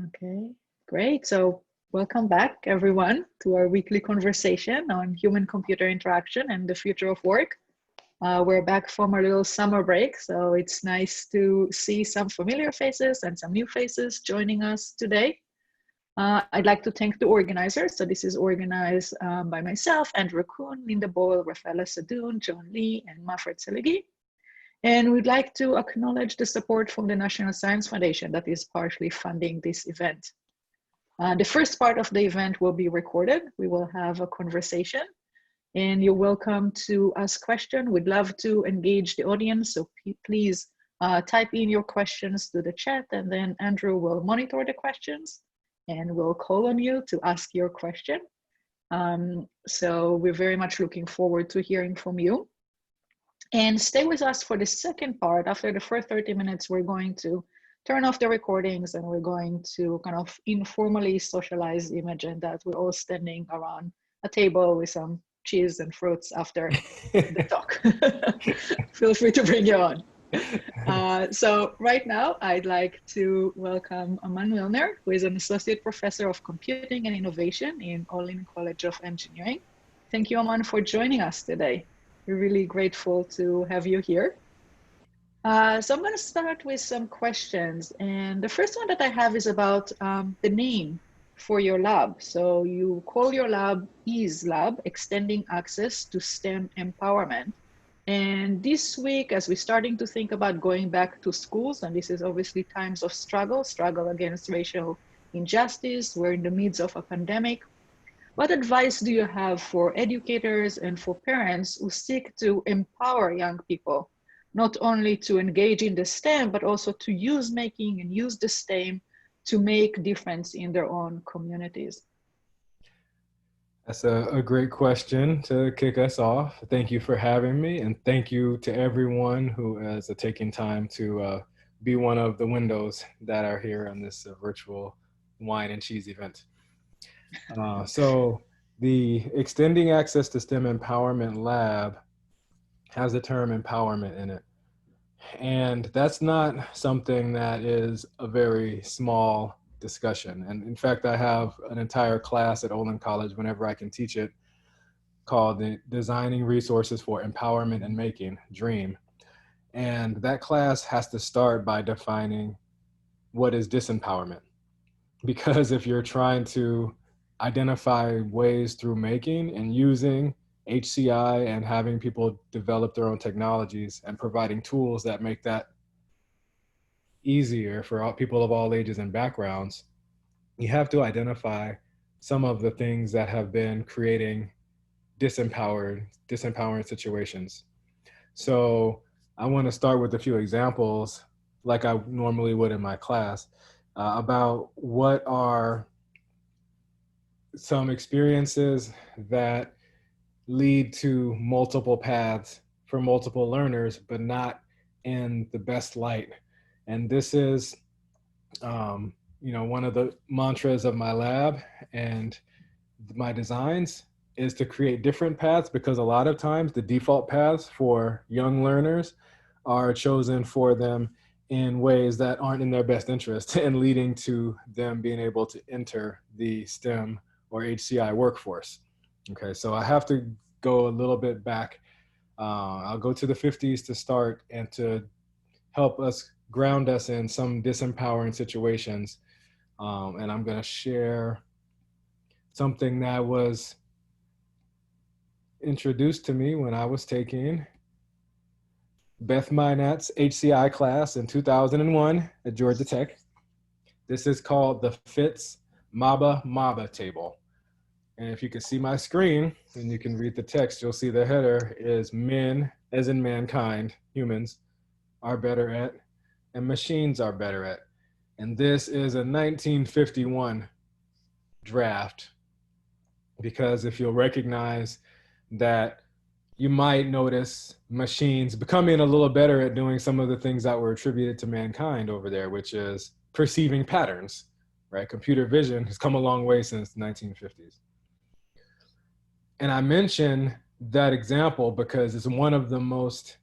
Okay, great. So welcome back, everyone, to our weekly conversation on human-computer interaction and the future of work. We're back from our little summer break, so it's nice to see some familiar faces and some new faces joining us today. I'd like to thank the organizers. So this is organized by myself, Andrew Kuhn, Linda Boyle, Raffaella Sadun, John Lee, and Manfred Tscheligi. And we'd like to acknowledge the support from the National Science Foundation that is partially funding this event. The first part of the event will be recorded. We will have a conversation and you're welcome to ask questions. We'd love to engage the audience, so please type in your questions to the chat and then Andrew will monitor the questions and we'll call on you to ask your question. So we're very much looking forward to hearing from you. And stay with us for the second part. After the first 30 minutes, we're going to turn off the recordings and we're going to kind of informally socialize. Imagine that we're all standing around a table with some cheese and fruits after the talk. Feel free to bring your own. So right now, I'd like to welcome Amon Millner, who is an associate professor of computing and innovation in Olin College of Engineering. Thank you, Amon, for joining us today. We're really grateful to have you here. So I'm going to start with some questions. And the first one that I have is about the name for your lab. So you call your lab EASE Lab, Extending Access to STEM Empowerment. And this week, as we're starting to think about going back to schools, and this is obviously times of struggle against racial injustice, we're in the midst of a pandemic. What advice do you have for educators and for parents who seek to empower young people, not only to engage in the STEM, but also to use making and use the STEM to make difference in their own communities? That's a great question to kick us off. Thank you for having me, and thank you to everyone who is taking time to be one of the windows that are here on this virtual wine and cheese event. So the Extending Access to STEM Empowerment Lab has the term empowerment in it. And that's not something that is a very small discussion. And in fact, I have an entire class at Olin College whenever I can teach it called the Designing Resources for Empowerment and Making, DREAM. And that class has to start by defining what is disempowerment. Because if you're trying to identify ways through making and using HCI and having people develop their own technologies and providing tools that make that easier for all people of all ages and backgrounds, you have to identify some of the things that have been creating disempowering situations. So I want to start with a few examples, like I normally would in my class, about what are some experiences that lead to multiple paths for multiple learners, but not in the best light. And this is, one of the mantras of my lab and my designs is to create different paths, because a lot of times the default paths for young learners are chosen for them in ways that aren't in their best interest and leading to them being able to enter the STEM or HCI workforce. Okay, so I have to go a little bit back. I'll go to the 50s to start and to help us ground us in some disempowering situations. And I'm going to share something that was introduced to me when I was taking Beth Minet's HCI class in 2001 at Georgia Tech. This is called the FITS MABA table. And if you can see my screen and you can read the text, you'll see the header is men, as in mankind, humans, are better at, and machines are better at. And this is a 1951 draft, because if you'll recognize that, you might notice machines becoming a little better at doing some of the things that were attributed to mankind over there, which is perceiving patterns, right? Computer vision has come a long way since the 1950s. And I mention that example because it's one of the most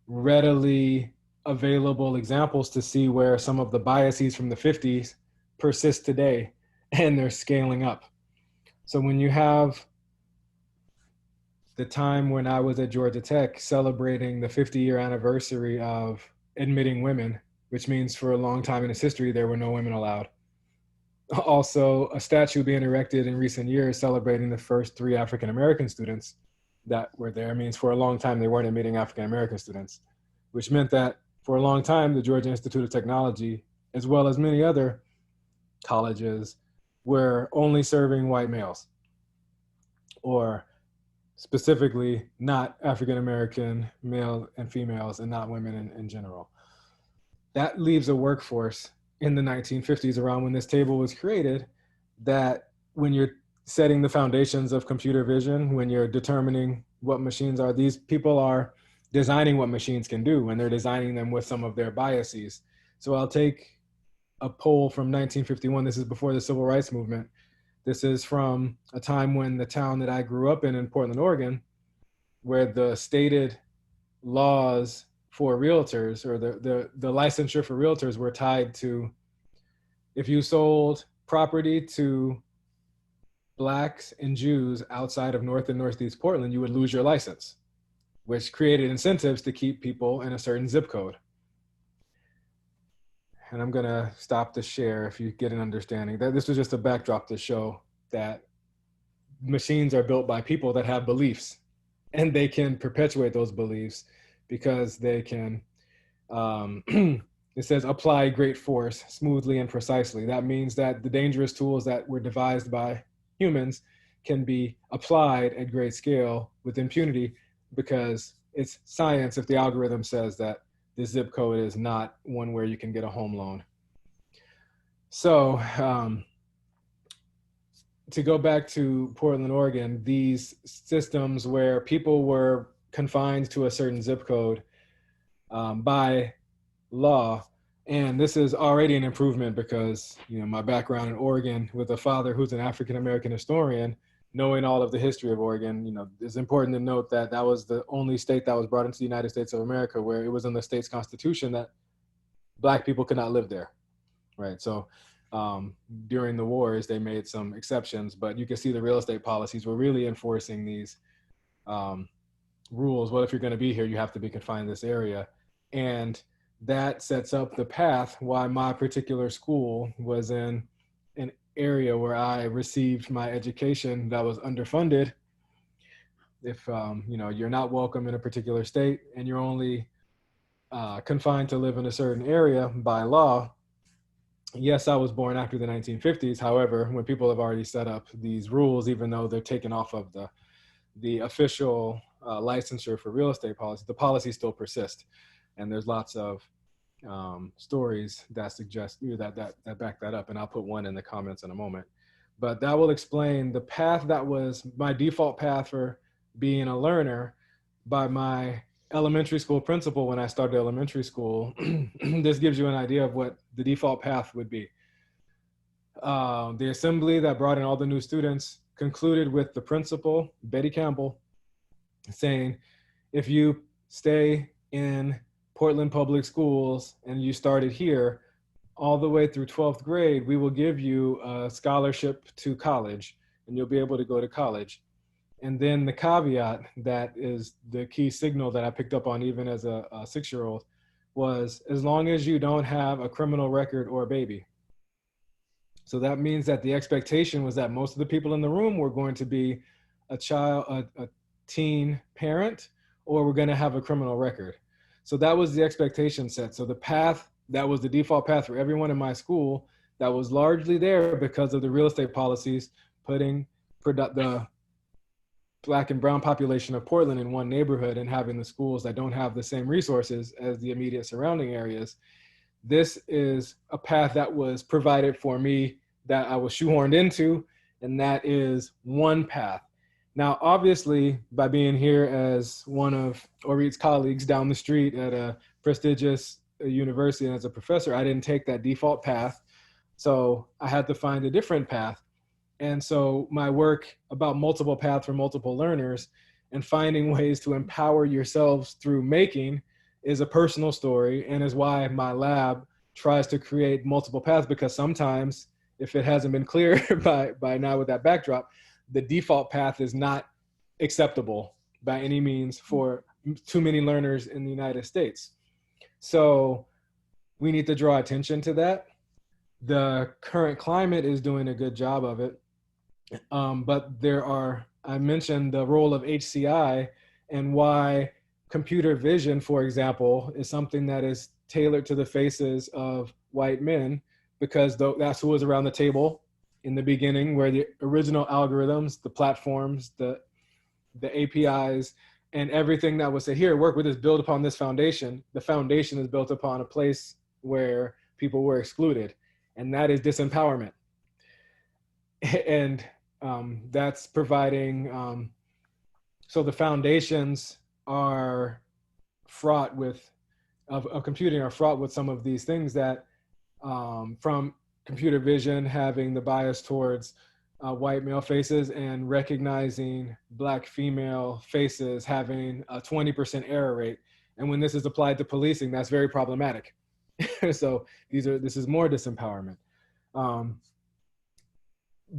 readily available examples to see where some of the biases from the 50s persist today, and they're scaling up. So when you have the time when I was at Georgia Tech celebrating the 50-year anniversary of admitting women, which means for a long time in its history, there were no women allowed. Also, a statue being erected in recent years celebrating the first 3 African-American students that were there means for a long time they weren't admitting African-American students, which meant that for a long time, the Georgia Institute of Technology, as well as many other colleges, were only serving white males, or specifically not African-American male and females, and not women in general. That leaves a workforce in the 1950s, around when this table was created, that when you're setting the foundations of computer vision, when you're determining what machines are, these people are designing what machines can do, and they're designing them with some of their biases. So I'll take a poll from 1951. This is before the Civil Rights Movement. This is from a time when the town that I grew up in Portland, Oregon, where the stated laws for realtors, or the licensure for realtors, were tied to, if you sold property to Blacks and Jews outside of North and Northeast Portland, you would lose your license, which created incentives to keep people in a certain zip code. And I'm gonna stop to share if you get an understanding. That this was just a backdrop to show that machines are built by people that have beliefs, and they can perpetuate those beliefs because they can, it says apply great force smoothly and precisely. That means that the dangerous tools that were devised by humans can be applied at great scale with impunity, because it's science if the algorithm says that this zip code is not one where you can get a home loan. So to go back to Portland, Oregon, these systems where people were confined to a certain zip code by law, and this is already an improvement because, you know, my background in Oregon with a father who's an African-American historian, knowing all of the history of Oregon, you know, it's important to note that that was the only state that was brought into the United States of America where it was in the state's constitution that Black people could not live there, right? So during the wars, they made some exceptions, but you can see the real estate policies were really enforcing these rules. Well, if you're going to be here, you have to be confined to this area. And that sets up the path why my particular school was in an area where I received my education that was underfunded. If you know, you're not welcome in a particular state and you're only confined to live in a certain area by law. Yes, I was born after the 1950s. However, when people have already set up these rules, even though they're taken off of the official licensure for real estate policy, the policies still persist. And there's lots of stories that suggest that back that up. And I'll put one in the comments in a moment. But that will explain the path that was my default path for being a learner by my elementary school principal when I started elementary school. This gives you an idea of what the default path would be. The assembly that brought in all the new students concluded with the principal, Betty Campbell, saying, if you stay in Portland Public Schools and you started here all the way through 12th grade, we will give you a scholarship to college and you'll be able to go to college. And then the caveat that is the key signal that I picked up on even as a 6-year-old was, as long as you don't have a criminal record or a baby. So that means that the expectation was that most of the people in the room were going to be a teen parent, or we're going to have a criminal record. So that was the expectation set. So the path, that was the default path for everyone in my school, that was largely there because of the real estate policies, putting the Black and brown population of Portland in one neighborhood and having the schools that don't have the same resources as the immediate surrounding areas. This is a path that was provided for me that I was shoehorned into, and that is one path. Now, obviously, by being here as one of Orit's colleagues down the street at a prestigious university and as a professor, I didn't take that default path. So I had to find a different path. And so my work about multiple paths for multiple learners and finding ways to empower yourselves through making is a personal story, and is why my lab tries to create multiple paths, because sometimes if it hasn't been clear by now with that backdrop, the default path is not acceptable by any means for too many learners in the United States. So we need to draw attention to that. The current climate is doing a good job of it. But I mentioned the role of HCI and why computer vision, for example, is something that is tailored to the faces of white men, because that's who was around the table in the beginning, where the original algorithms, the platforms, the APIs, and everything that was said, here, work with this, build upon this foundation. The foundation is built upon a place where people were excluded, and that is disempowerment. And that's providing, so the foundations are fraught with, of computing are fraught with some of these things that, from computer vision having the bias towards white male faces, and recognizing Black female faces having a 20% error rate. And when this is applied to policing, that's very problematic. So this is more disempowerment.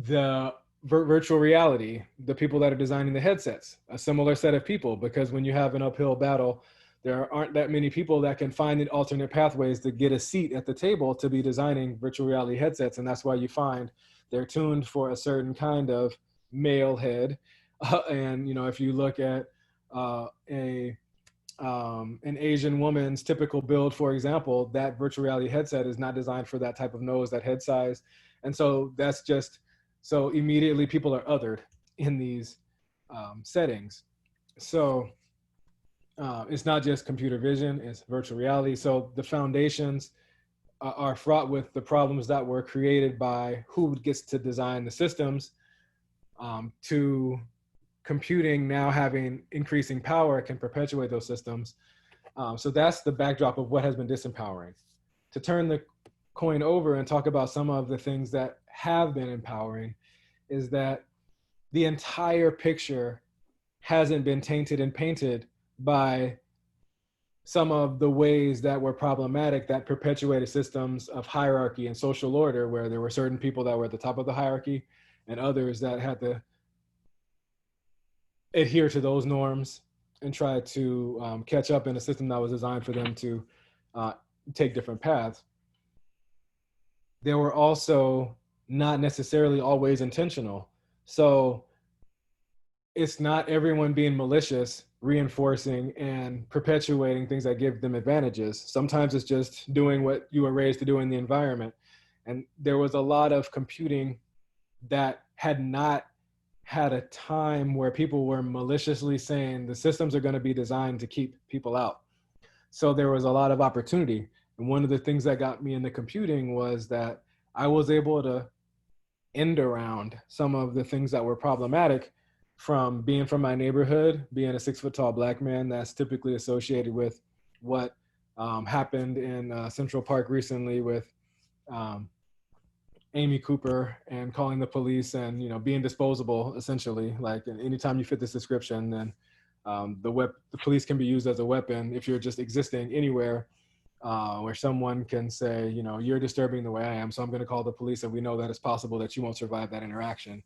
The virtual reality, the people that are designing the headsets, a similar set of people, because when you have an uphill battle, there aren't that many people that can find alternate pathways to get a seat at the table to be designing virtual reality headsets. And that's why you find they're tuned for a certain kind of male head. And, if you look at an Asian woman's typical build, for example, that virtual reality headset is not designed for that type of nose, that head size. And so so immediately people are othered in these settings. So it's not just computer vision, it's virtual reality. So the foundations are fraught with the problems that were created by who gets to design the systems, to computing now having increasing power can perpetuate those systems. So that's the backdrop of what has been disempowering. To turn the coin over and talk about some of the things that have been empowering, is that the entire picture hasn't been tainted and painted by some of the ways that were problematic, that perpetuated systems of hierarchy and social order, where there were certain people that were at the top of the hierarchy and others that had to adhere to those norms and try to catch up in a system that was designed for them to take different paths. They were also not necessarily always intentional. So it's not everyone being malicious, reinforcing and perpetuating things that give them advantages. Sometimes it's just doing what you were raised to do in the environment. And there was a lot of computing that had not had a time where people were maliciously saying the systems are going to be designed to keep people out. So there was a lot of opportunity. And one of the things that got me into computing was that I was able to end around some of the things that were problematic, from being from my neighborhood, being a 6-foot-tall Black man that's typically associated with what happened in Central Park recently with Amy Cooper, and calling the police and being disposable, essentially. Like, anytime you fit this description, then the police can be used as a weapon if you're just existing anywhere where someone can say, you're disturbing the way I am, so I'm going to call the police, and we know that it's possible that you won't survive that interaction.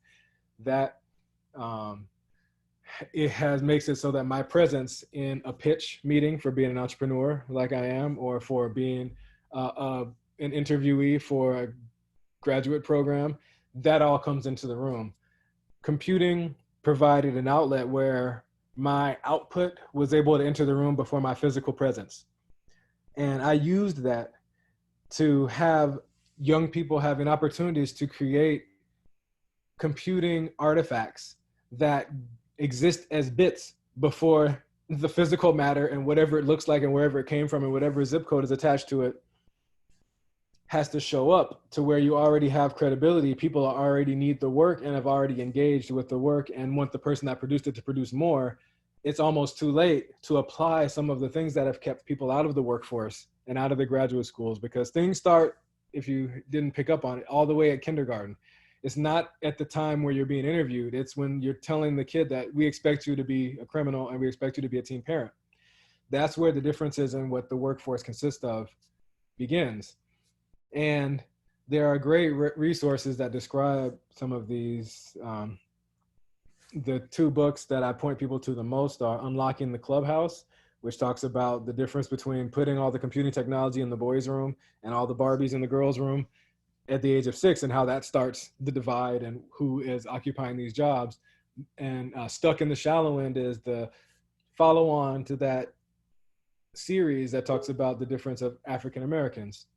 That makes it so that my presence in a pitch meeting for being an entrepreneur like I am, or for being an interviewee for a graduate program, that all comes into the room. Computing provided an outlet where my output was able to enter the room before my physical presence. And I used that to have young people having opportunities to create computing artifacts that exist as bits before the physical matter, and whatever it looks like and wherever it came from and whatever zip code is attached to it has to show up to where you already have credibility. People already need the work and have already engaged with the work and want the person that produced it to produce more. It's almost too late to apply some of the things that have kept people out of the workforce and out of the graduate schools, because things start, if you didn't pick up on it, all the way at kindergarten. It's not at the time where you're being interviewed. It's when you're telling the kid that we expect you to be a criminal and we expect you to be a teen parent. That's where the differences in what the workforce consists of begins. And there are great resources that describe some of these. The two books that I point people to the most are Unlocking the Clubhouse, which talks about the difference between putting all the computing technology in the boys' room and all the Barbies in the girls' room at the age of 6, and how that starts the divide and who is occupying these jobs. And Stuck in the Shallow End is the follow on to that series that talks about the difference of African Americans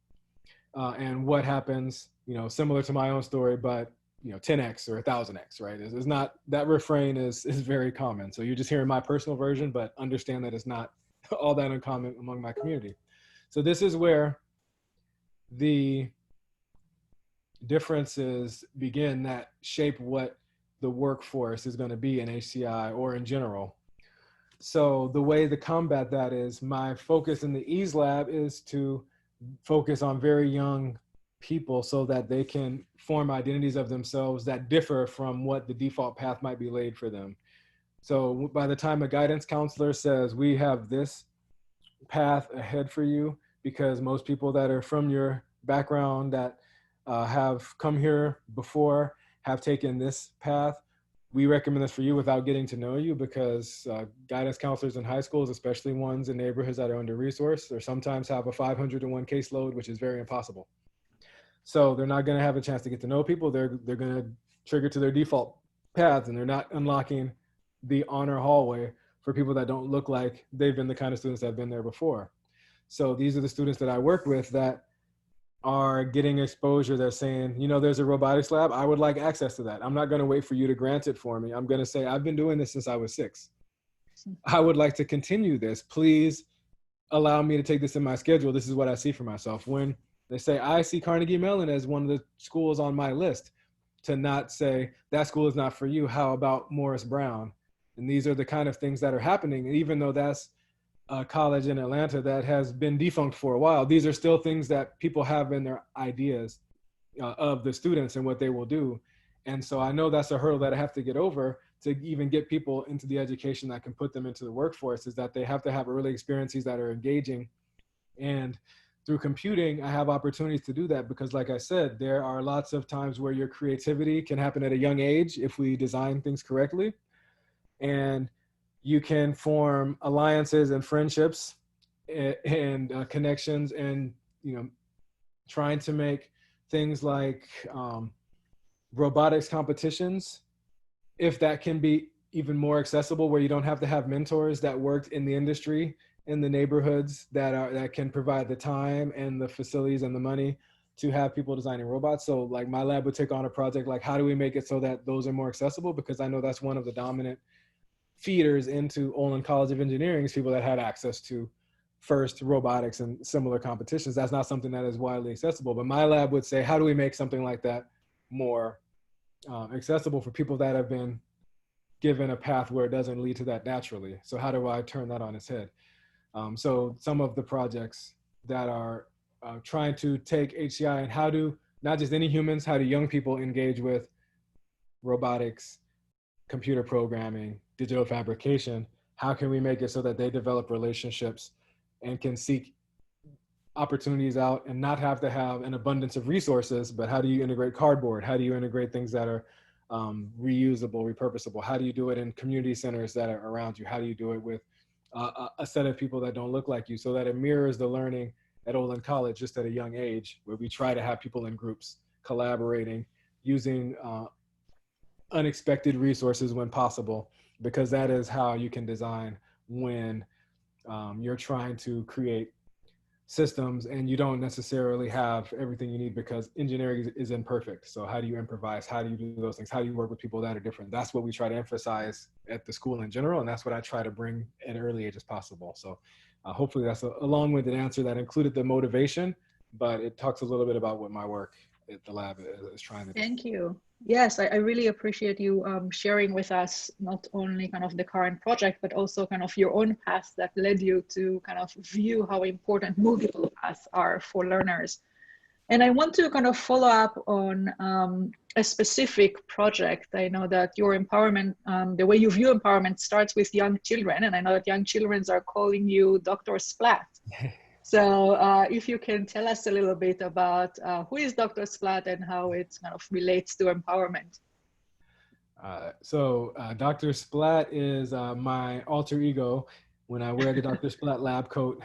and what happens, similar to my own story, but 10x or 1000x, right? It's not, that refrain is very common. So you're just hearing my personal version, but understand that it's not all that uncommon among my community. So this is where the differences begin that shape what the workforce is going to be in HCI or in general. So the way to combat that is, my focus in the Ease Lab is to focus on very young people so that they can form identities of themselves that differ from what the default path might be laid for them. So by the time a guidance counselor says, we have this path ahead for you, because most people that are from your background that have come here before have taken this path, we recommend this for you without getting to know you, because guidance counselors in high schools, especially ones in neighborhoods that are under-resourced, or sometimes have a 500 to 1 caseload, which is very impossible. So they're not going to have a chance to get to know people. They're going to trigger to their default paths, and they're not unlocking the honor hallway for people that don't look like they've been the kind of students that have been there before. So these are the students that I work with that are getting exposure. They're saying, there's a robotics lab. I would like access to that. I'm not going to wait for you to grant it for me. I'm going to say, I've been doing this since I was 6. I would like to continue this. Please allow me to take this in my schedule. This is what I see for myself. When they say, I see Carnegie Mellon as one of the schools on my list, to not say, that school is not for you. How about Morris Brown? And these are the kind of things that are happening. And even though that's a college in Atlanta that has been defunct for a while, these are still things that people have in their ideas of the students and what they will do. And so I know that's a hurdle that I have to get over to even get people into the education that can put them into the workforce, is that they have to have early experiences that are engaging. And through computing, I have opportunities to do that, because like I said, there are lots of times where your creativity can happen at a young age if we design things correctly. And you can form alliances and friendships and connections, and trying to make things like robotics competitions, if that can be even more accessible, where you don't have to have mentors that worked in the industry, in the neighborhoods that can provide the time and the facilities and the money to have people designing robots. So like my lab would take on a project like, how do we make it so that those are more accessible? Because I know that's one of the dominant feeders into Olin College of Engineering, is people that had access to FIRST robotics and similar competitions. That's not something that is widely accessible, but my lab would say, how do we make something like that more accessible for people that have been given a path where it doesn't lead to that naturally? So how do I turn that on its head? So some of the projects that are trying to take HCI and how do, not just any humans, how do young people engage with robotics, computer programming, digital fabrication? How can we make it so that they develop relationships and can seek opportunities out and not have to have an abundance of resources? But how do you integrate cardboard? How do you integrate things that are reusable, repurposable? How do you do it in community centers that are around you? How do you do it with a set of people that don't look like you, so that it mirrors the learning at Olin College just at a young age, where we try to have people in groups collaborating, using unexpected resources when possible, because that is how you can design when you're trying to create systems and you don't necessarily have everything you need, because engineering is imperfect. So how do you improvise? How do you do those things? How do you work with people that are different? That's what we try to emphasize at the school in general, and that's what I try to bring at an early age as possible. So hopefully that's a long-winded answer that included the motivation, but it talks a little bit about what my work at the lab is trying to do. Thank you. Yes, I really appreciate you sharing with us not only kind of the current project, but also kind of your own path that led you to kind of view how important multiple paths are for learners. And I want to kind of follow up on a specific project. I know that your empowerment, the way you view empowerment starts with young children, and I know that young children are calling you Dr. Splatt. So if you can tell us a little bit about who is Dr. Splatt and how it kind of relates to empowerment. Dr. Splatt is my alter ego when I wear the Dr. Splatt lab coat.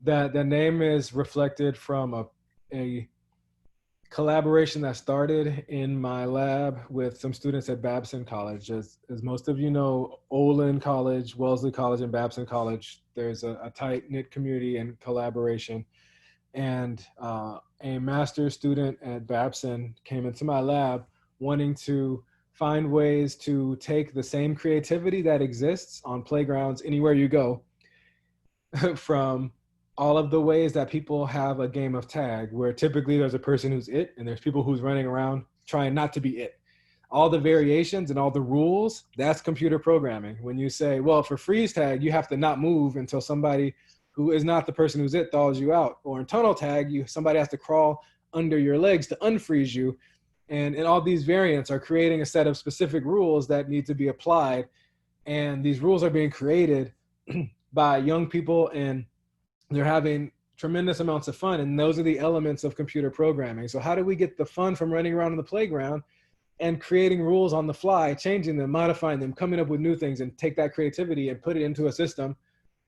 The name is reflected from a collaboration that started in my lab with some students at Babson College. As most of you know, Olin College, Wellesley College, and Babson College, there's a tight-knit community and collaboration. And a master's student at Babson came into my lab wanting to find ways to take the same creativity that exists on playgrounds anywhere you go from all of the ways that people have a game of tag, where typically there's a person who's it and there's people who's running around trying not to be it. All the variations and all the rules, that's computer programming. When you say, well, for freeze tag, you have to not move until somebody who is not the person who's it thaws you out. Or in tunnel tag, somebody has to crawl under your legs to unfreeze you. And all these variants are creating a set of specific rules that need to be applied. And these rules are being created by young people, and they're having tremendous amounts of fun. And those are the elements of computer programming. So how do we get the fun from running around on the playground and creating rules on the fly, changing them, modifying them, coming up with new things, and take that creativity and put it into a system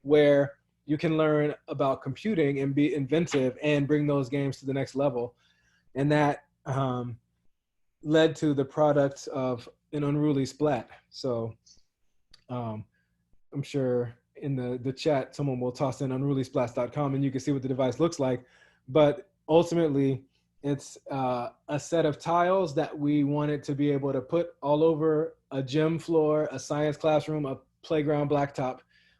where you can learn about computing and be inventive and bring those games to the next level. And that led to the product of an unruly Splatt. So I'm sure in the chat, someone will toss in unrulysplatts.com and you can see what the device looks like. But ultimately, it's a set of tiles that we wanted to be able to put all over a gym floor, a science classroom, a playground blacktop.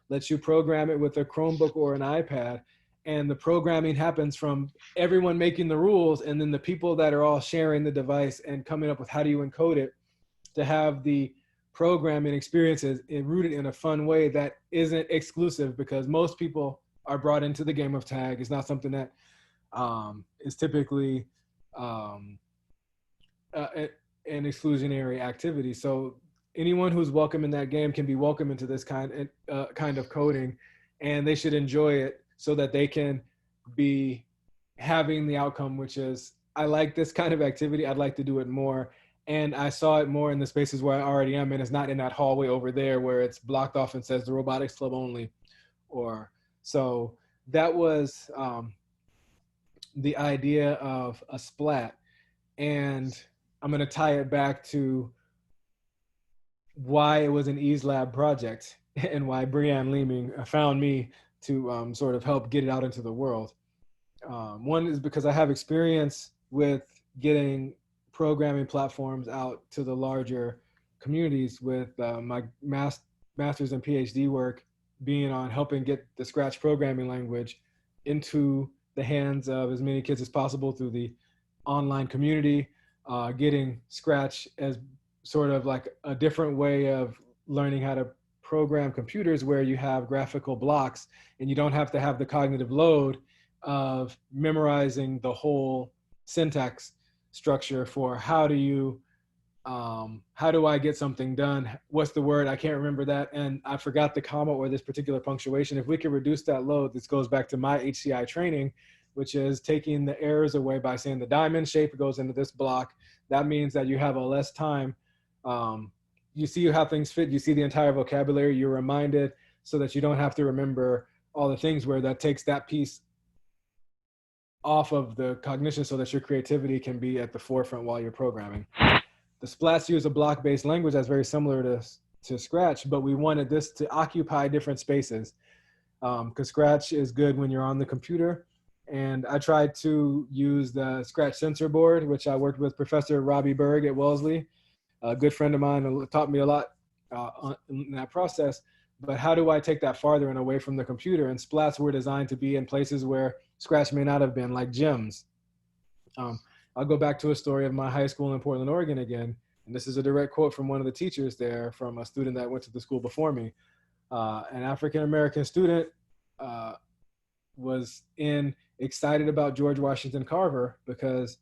Lets you program it with a Chromebook or an iPad. And the programming happens from everyone making the rules, and then the people that are all sharing the device and coming up with how do you encode it to have the programming experiences rooted in a fun way that isn't exclusive, because most people are brought into the game of tag. It's not something that is typically an exclusionary activity. So anyone who's welcome in that game can be welcome into this kind of coding, and they should enjoy it so that they can be having the outcome, which is, I like this kind of activity, I'd like to do it more. And I saw it more in the spaces where I already am, and it's not in that hallway over there where it's blocked off and says the robotics club only. So that was the idea of a Splatt. And I'm gonna tie it back to why it was an Ease Lab project and why Brianne Leeming found me to sort of help get it out into the world. One is because I have experience with getting programming platforms out to the larger communities with my master's and PhD work being on helping get the Scratch programming language into the hands of as many kids as possible through the online community, getting Scratch as sort of like a different way of learning how to program computers, where you have graphical blocks and you don't have to have the cognitive load of memorizing the whole syntax structure for how do I get something done? What's the word? I can't remember that. And I forgot the comma or this particular punctuation. If we could reduce that load, this goes back to my HCI training, which is taking the errors away by saying the diamond shape goes into this block. That means that you have a less time. You see how things fit, you see the entire vocabulary, you're reminded, so that you don't have to remember all the things, where that takes that piece off of the cognition so that your creativity can be at the forefront while you're programming. The Splats use a block-based language that's very similar to Scratch, but we wanted this to occupy different spaces, because Scratch is good when you're on the computer. And I tried to use the Scratch sensor board, which I worked with Professor Robbie Berg at Wellesley, a good friend of mine, who taught me a lot in that process. But how do I take that farther and away from the computer? And Splats were designed to be in places where Scratch may not have been, like gyms. I'll go back to a story of my high school in Portland, Oregon again. And this is a direct quote from one of the teachers there, from a student that went to the school before me. An African-American student was excited about George Washington Carver, because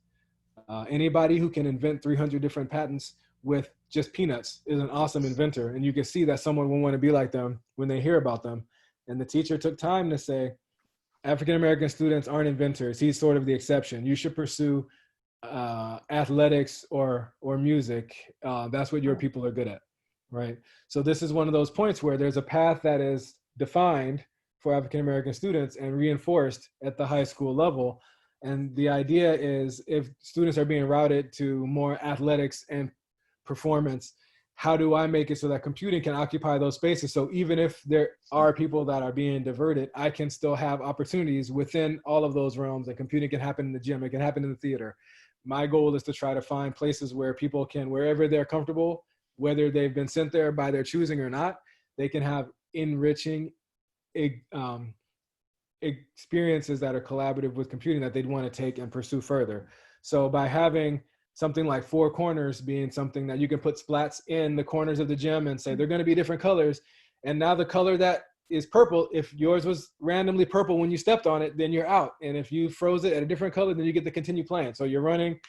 anybody who can invent 300 different patents with just peanuts is an awesome inventor. And you can see that someone will want to be like them when they hear about them. And the teacher took time to say, African-American students aren't inventors. He's sort of the exception. You should pursue athletics or music. That's what your people are good at, right? So this is one of those points where there's a path that is defined for African-American students and reinforced at the high school level. And the idea is, if students are being routed to more athletics and performance, how do I make it so that computing can occupy those spaces? So even if there are people that are being diverted, I can still have opportunities within all of those realms, and computing can happen in the gym, it can happen in the theater. My goal is to try to find places where people can, wherever they're comfortable, whether they've been sent there by their choosing or not, they can have enriching experiences that are collaborative with computing that they'd want to take and pursue further. So by having something like 4 corners being something that you can put splats in the corners of the gym and say they're going to be different colors, and now the color that is purple, if yours was randomly purple when you stepped on it, then you're out. And if you froze it at a different color, then you get to continue playing. So you're running.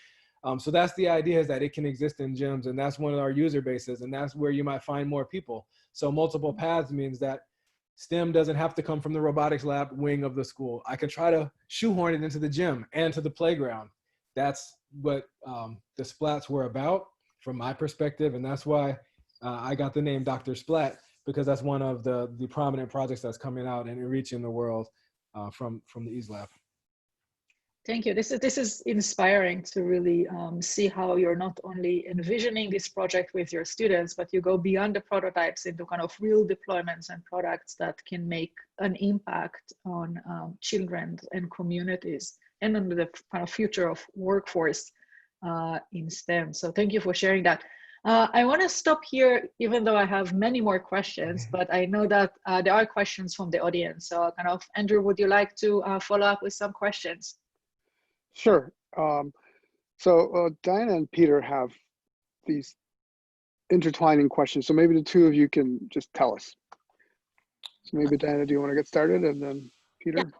So that's the idea, is that it can exist in gyms, and that's one of our user bases, and that's where you might find more people. So multiple paths means that STEM doesn't have to come from the robotics lab wing of the school. I can try to shoehorn it into the gym and to the playground. That's what the Splats were about from my perspective. And that's why I got the name Dr. Splatt, because that's one of the prominent projects that's coming out and reaching the world from the EASE Lab. Thank you. This is inspiring to really see how you're not only envisioning this project with your students, but you go beyond the prototypes into kind of real deployments and products that can make an impact on children and communities, and on the kind of future of workforce in STEM. So thank you for sharing that. I want to stop here, even though I have many more questions, but I know that there are questions from the audience. So kind of, Andrew, would you like to follow up with some questions? Sure. So Diana and Peter have these intertwining questions. So maybe the two of you can just tell us. So maybe Diana, do you want to get started? And then Peter? Yeah,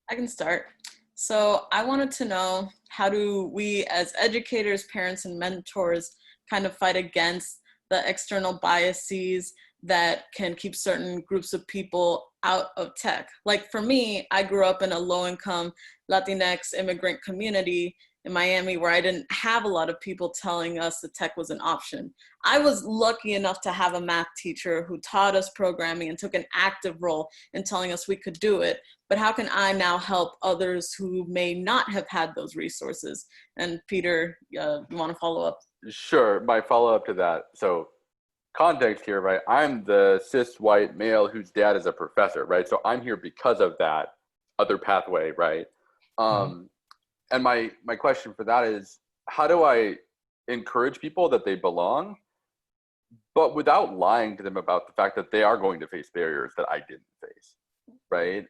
I can start. So I wanted to know, how do we as educators, parents, and mentors kind of fight against the external biases that can keep certain groups of people out of tech? Like for me, I grew up in a low-income Latinx immigrant community in Miami where I didn't have a lot of people telling us that tech was an option. I was lucky enough to have a math teacher who taught us programming and took an active role in telling us we could do it. But how can I now help others who may not have had those resources? And Peter, you want to follow up? Sure, my follow-up to that. So context here, right? I'm the cis white male whose dad is a professor, right? So I'm here because of that other pathway, right? And my question for that is, how do I encourage people that they belong, but without lying to them about the fact that they are going to face barriers that I didn't face, right?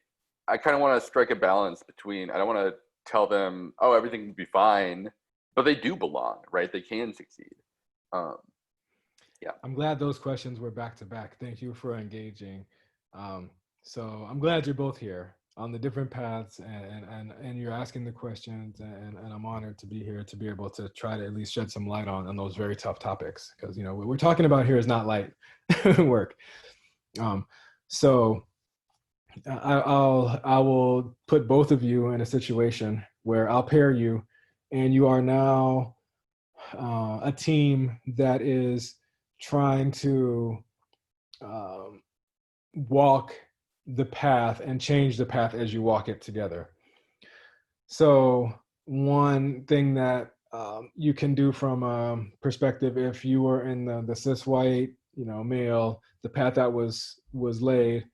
I kind of want to strike a balance between, I don't want to tell them, oh, everything will be fine, but they do belong, right? They can succeed. Yeah. I'm glad those questions were back to back. Thank you for engaging. So I'm glad you're both here on the different paths, and you're asking the questions, and I'm honored to be here to be able to try to at least shed some light on those very tough topics, because you know what we're talking about here is not light work. So I will put both of you in a situation where I'll pair you, and you are now a team that is trying to walk the path and change the path as you walk it together. So one thing that you can do from a perspective, if you were in the cis white, male, the path that was laid,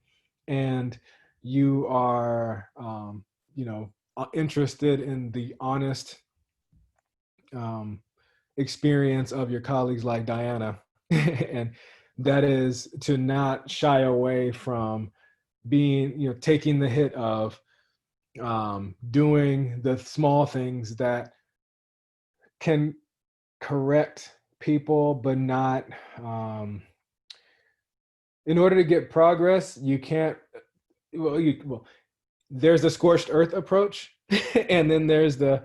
and you are, interested in the honest experience of your colleagues like Diana, and that is to not shy away from being, taking the hit of doing the small things that can correct people, but not, in order to get progress, you can't, there's the scorched earth approach, and then there's the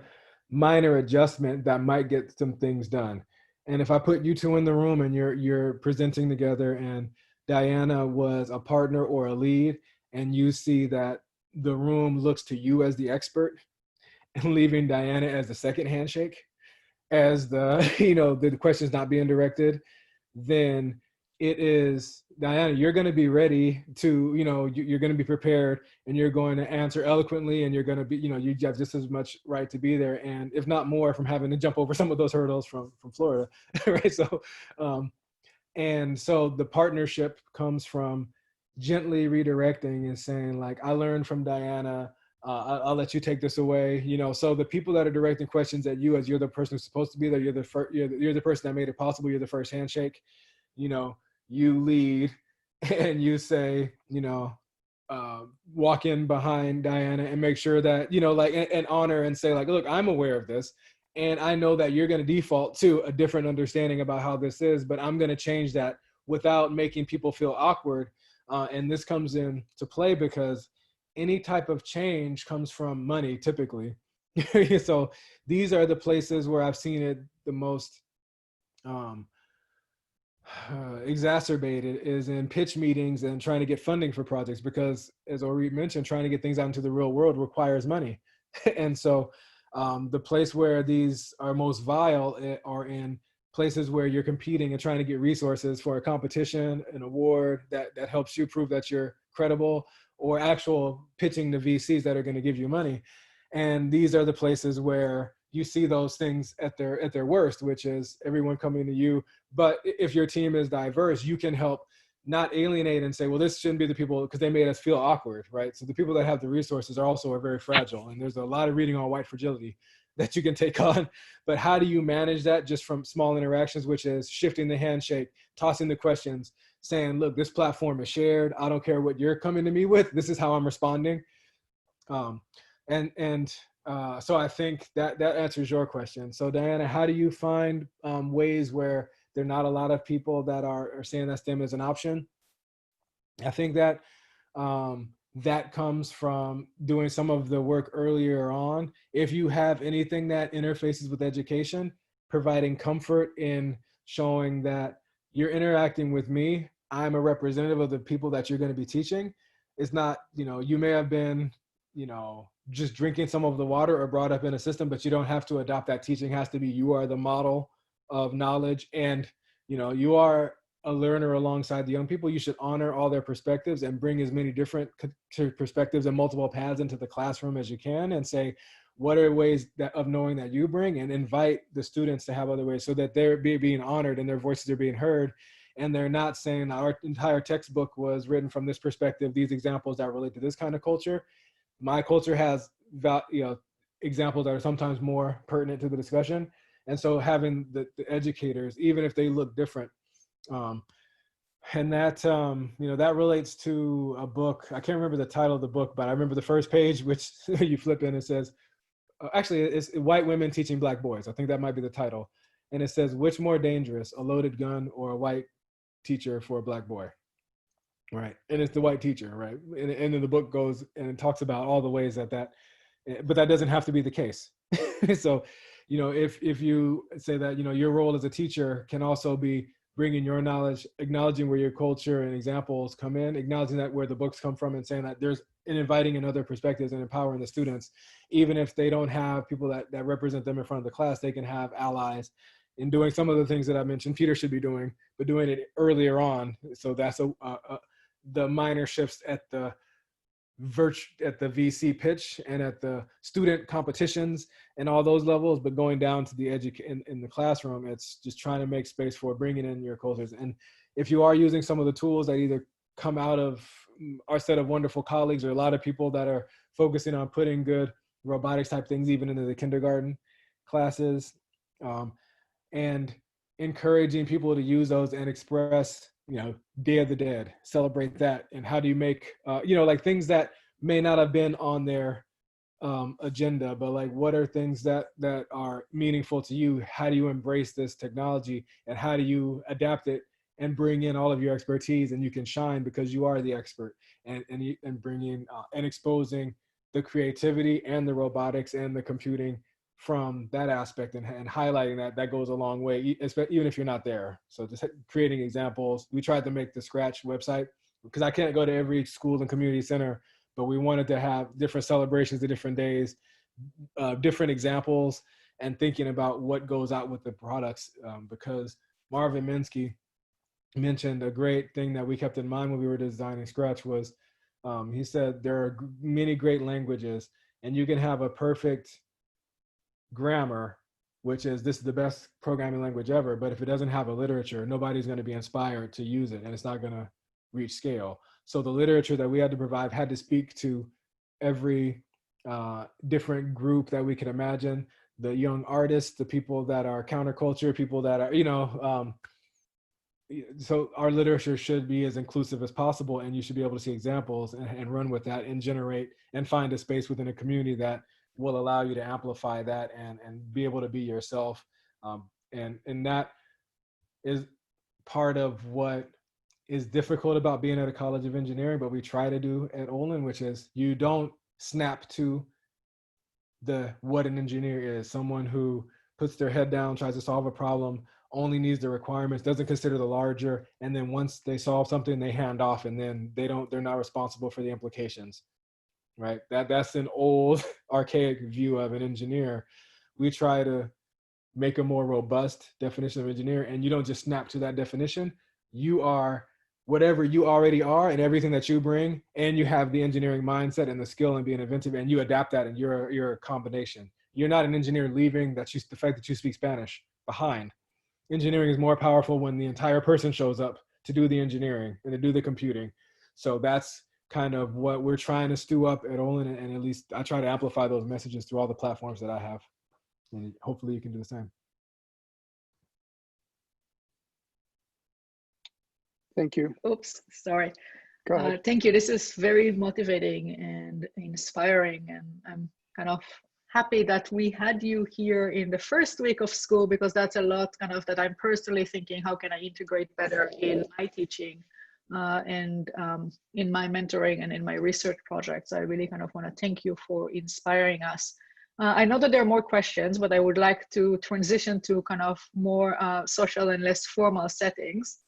minor adjustment that might get some things done. And if I put you two in the room and you're presenting together, and Diana was a partner or a lead, and you see that the room looks to you as the expert and leaving Diana as the second handshake, as the, you know, the question's not being directed, then it is, Diana, you're going to be ready to, you know, you're going to be prepared and you're going to answer eloquently, and you're going to be, you know, you have just as much right to be there, and if not more, from having to jump over some of those hurdles from Florida, right? So, and so the partnership comes from gently redirecting and saying, like, I learned from Diana, I'll let you take this away, you know. So the people that are directing questions at you, as you're the person who's supposed to be there, you're the person that made it possible, you're the first handshake, you know, you lead and you say, you know, walk in behind Diana and make sure that, you know, like, and honor and say, like, look, I'm aware of this, and I know that you're going to default to a different understanding about how this is, but I'm going to change that without making people feel awkward. And this comes into play because any type of change comes from money, typically. So these are the places where I've seen it the most exacerbated, is in pitch meetings and trying to get funding for projects, because, as Orit mentioned, trying to get things out into the real world requires money. And so the place where these are most vile are in places where you're competing and trying to get resources for a competition, an award that helps you prove that you're credible, or actual pitching to VCs that are going to give you money. And these are the places where you see those things at their worst, which is everyone coming to you. But if your team is diverse, you can help not alienate and say, well, this shouldn't be the people because they made us feel awkward, right? So the people that have the resources are very fragile. And there's a lot of reading on white fragility that you can take on. But how do you manage that just from small interactions, which is shifting the handshake, tossing the questions, saying, look, this platform is shared. I don't care what you're coming to me with. This is how I'm responding. So I think that answers your question. So Diana, how do you find ways where there are not a lot of people that are saying that STEM is an option? I think that that comes from doing some of the work earlier on. If you have anything that interfaces with education, providing comfort in showing that you're interacting with me, I'm a representative of the people that you're going to be teaching. It's not, you know, you may have been, you know, just drinking some of the water or brought up in a system, but you don't have to adopt that teaching. It has to be, you are the model of knowledge, and, you know, you are a learner alongside the young people. You should honor all their perspectives and bring as many different perspectives and multiple paths into the classroom as you can, and say, what are ways of knowing that you bring, and invite the students to have other ways, so that they're being honored and their voices are being heard. And they're not saying our entire textbook was written from this perspective, these examples that relate to this kind of culture. My culture has, you know, examples that are sometimes more pertinent to the discussion. And so having the educators, even if they look different, and that, you know, that relates to a book. I can't remember the title of the book, but I remember the first page, which you flip in, it says, actually, it's White Women Teaching Black Boys. I think that might be the title. And it says, which more dangerous, a loaded gun or a white teacher for a black boy? Right. And it's the white teacher, right? And then the book goes and it talks about all the ways but that doesn't have to be the case. So, you know, if you say that, you know, your role as a teacher can also be bringing your knowledge, acknowledging where your culture and examples come in, acknowledging that where the books come from, and saying that there's, and inviting in other perspectives and empowering the students, even if they don't have people that represent them in front of the class, they can have allies in doing some of the things that I mentioned Peter should be doing, but doing it earlier on. So that's the minor shifts at the VC pitch and at the student competitions and all those levels, but going down to the in the classroom, it's just trying to make space for bringing in your cultures. And if you are using some of the tools that either come out of our set of wonderful colleagues, or a lot of people that are focusing on putting good robotics type things even into the kindergarten classes, and encouraging people to use those and express, you know, Day of the Dead, celebrate that. And how do you make, you know, like things that may not have been on their agenda, but like, what are things that are meaningful to you? How do you embrace this technology, and how do you adapt it and bring in all of your expertise, and you can shine because you are the expert, and bringing and exposing the creativity and the robotics and the computing from that aspect, and highlighting that goes a long way, even if you're not there. So just creating examples. We tried to make the Scratch website, because I can't go to every school and community center, but we wanted to have different celebrations, the different days, different examples, and thinking about what goes out with the products, because Marvin Minsky mentioned a great thing that we kept in mind when we were designing Scratch was, he said there are many great languages, and you can have a perfect grammar, which is this is the best programming language ever, but if it doesn't have a literature, nobody's going to be inspired to use it, and it's not going to reach scale. So the literature that we had to provide had to speak to every different group that we could imagine, the young artists, the people that are counterculture, people that are, you know, so our literature should be as inclusive as possible, and you should be able to see examples and run with that and generate and find a space within a community that will allow you to amplify that and be able to be yourself. And that is part of what is difficult about being at a College of Engineering, but we try to do at Olin, which is you don't snap to what an engineer is. Someone who puts their head down, tries to solve a problem, only needs the requirements, doesn't consider the larger, and then once they solve something, they hand off, and then they're not responsible for the implications, right? That's an old, archaic view of an engineer. We try to make a more robust definition of engineer, and you don't just snap to that definition. You are whatever you already are and everything that you bring, and you have the engineering mindset and the skill and being inventive, and you adapt that, and you're a combination. You're not an engineer leaving the fact that you speak Spanish behind. Engineering is more powerful when the entire person shows up to do the engineering and to do the computing. So that's kind of what we're trying to stew up at Olin, and at least I try to amplify those messages through all the platforms that I have. And hopefully you can do the same. Thank you. Oops, sorry. Go ahead. Thank you. This is very motivating and inspiring, and I'm kind of happy that we had you here in the first week of school, because that's a lot kind of that I'm personally thinking, how can I integrate better in my teaching and in my mentoring and in my research projects. I really kind of want to thank you for inspiring us. I know that there are more questions, but I would like to transition to kind of more social and less formal settings.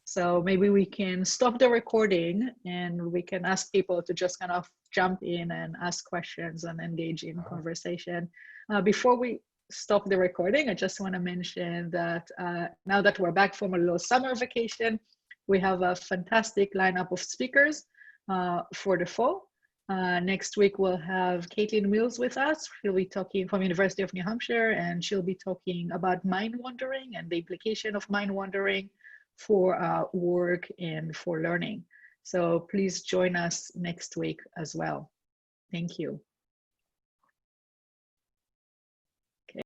So maybe we can stop the recording and we can ask people to just kind of jump in and ask questions and engage in conversation. Before we stop the recording, I just want to mention that now that we're back from a little summer vacation, we have a fantastic lineup of speakers for the fall. Next week, we'll have Caitlin Mills with us. She'll be talking from University of New Hampshire, and she'll be talking about mind wandering and the implication of mind wandering for work and for learning. So please join us next week as well. Thank you.